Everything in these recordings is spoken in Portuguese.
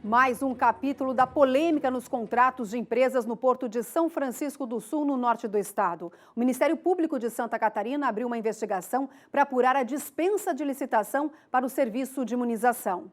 Mais um capítulo da polêmica nos contratos de empresas no Porto de São Francisco do Sul, no norte do estado. O Ministério Público de Santa Catarina abriu uma investigação para apurar a dispensa de licitação para o serviço de imunização.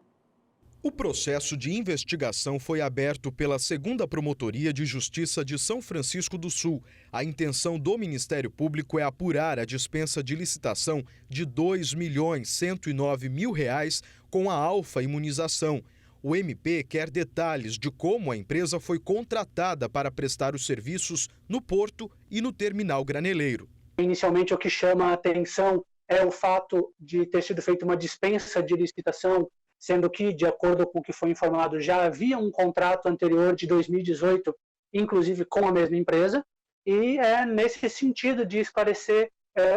O processo de investigação foi aberto pela 2ª Promotoria de Justiça de São Francisco do Sul. A intenção do Ministério Público é apurar a dispensa de licitação de R$ 2.109.000 com a Alfa Imunização. O MP quer detalhes de como a empresa foi contratada para prestar os serviços no porto e no terminal graneleiro. Inicialmente, o que chama a atenção é o fato de ter sido feita uma dispensa de licitação, sendo que, de acordo com o que foi informado, já havia um contrato anterior de 2018, inclusive com a mesma empresa, e é nesse sentido de esclarecer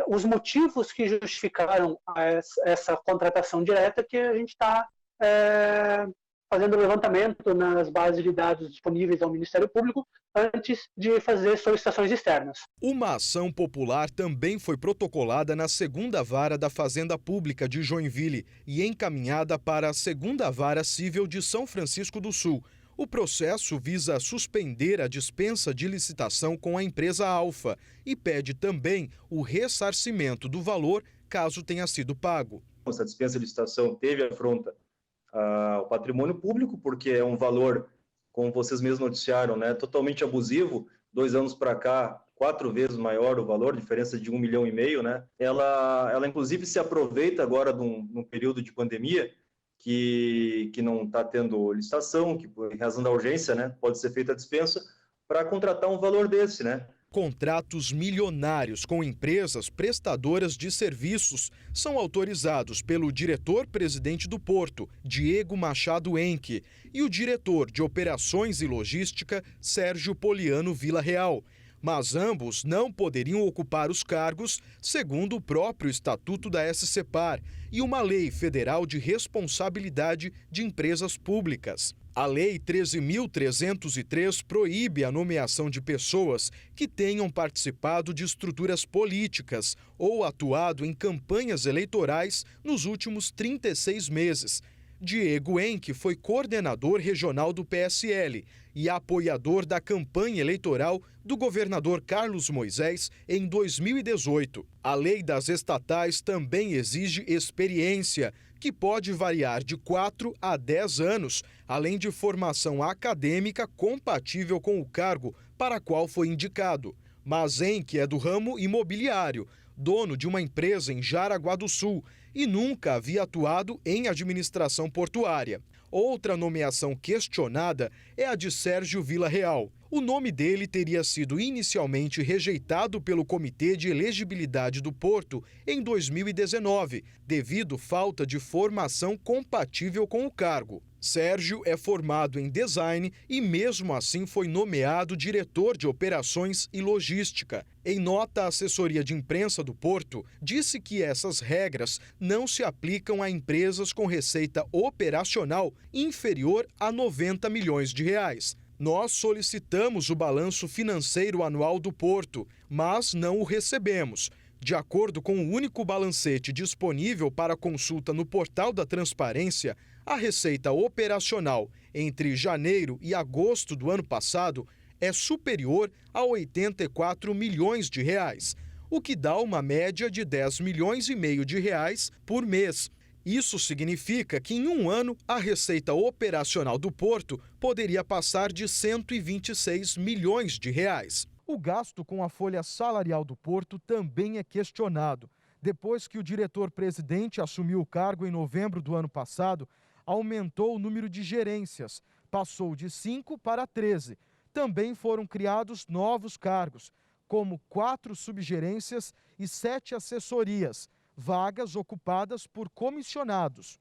os motivos que justificaram essa contratação direta que a gente está fazendo levantamento nas bases de dados disponíveis ao Ministério Público antes de fazer solicitações externas. Uma ação popular também foi protocolada na 2ª Vara da Fazenda Pública de Joinville e encaminhada para a 2ª Vara Cível de São Francisco do Sul. O processo visa suspender a dispensa de licitação com a empresa Alfa e pede também o ressarcimento do valor caso tenha sido pago. Essa dispensa de licitação teve afronta ao patrimônio público, porque é um valor, como vocês mesmos noticiaram, totalmente abusivo. 2 anos para cá, 4 vezes maior o valor, diferença de 1,5 milhão. Ela inclusive se aproveita agora de um período de pandemia que não está tendo licitação, que por razão da urgência, pode ser feita a dispensa para contratar um valor desse, Contratos milionários com empresas prestadoras de serviços são autorizados pelo diretor-presidente do Porto, Diego Machado Henke, e o diretor de Operações e Logística, Sérgio Poliano Villarreal. Mas ambos não poderiam ocupar os cargos, segundo o próprio Estatuto da SCPAR e uma lei federal de responsabilidade de empresas públicas. A Lei 13.303 proíbe a nomeação de pessoas que tenham participado de estruturas políticas ou atuado em campanhas eleitorais nos últimos 36 meses. Diego Henke foi coordenador regional do PSL e apoiador da campanha eleitoral do governador Carlos Moisés em 2018. A lei das estatais também exige experiência, que pode variar de 4 a 10 anos, além de formação acadêmica compatível com o cargo para qual foi indicado. Mas Henke é do ramo imobiliário, dono de uma empresa em Jaraguá do Sul, e nunca havia atuado em administração portuária. Outra nomeação questionada é a de Sérgio Villarreal. O nome dele teria sido inicialmente rejeitado pelo Comitê de Elegibilidade do Porto em 2019, devido falta de formação compatível com o cargo. Sérgio é formado em design e mesmo assim foi nomeado diretor de operações e logística. Em nota, a assessoria de imprensa do Porto disse que essas regras não se aplicam a empresas com receita operacional inferior a 90 milhões de reais. Nós solicitamos o balanço financeiro anual do Porto, mas não o recebemos. De acordo com o único balancete disponível para consulta no portal da Transparência, a receita operacional entre janeiro e agosto do ano passado é superior a 84 milhões de reais, o que dá uma média de 10,5 milhões de reais por mês. Isso significa que em um ano a receita operacional do Porto poderia passar de 126 milhões de reais. O gasto com a folha salarial do Porto também é questionado. Depois que o diretor-presidente assumiu o cargo em novembro do ano passado, aumentou o número de gerências, passou de 5 para 13. Também foram criados novos cargos, como 4 subgerências e 7 assessorias, vagas ocupadas por comissionados.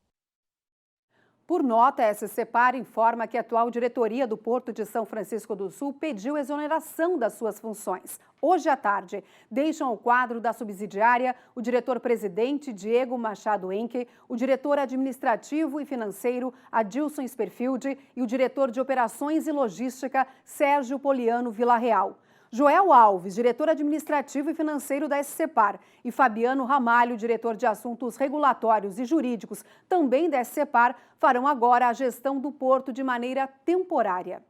Por nota, a SCPAR informa que a atual diretoria do Porto de São Francisco do Sul pediu exoneração das suas funções. Hoje à tarde, deixam o quadro da subsidiária o diretor-presidente Diego Machado Henke, o diretor administrativo e financeiro Adilson Sperfield e o diretor de operações e logística Sérgio Poliano Villarreal. Joel Alves, diretor administrativo e financeiro da SCEPAR, e Fabiano Ramalho, diretor de assuntos regulatórios e jurídicos, também da SCEPAR, farão agora a gestão do porto de maneira temporária.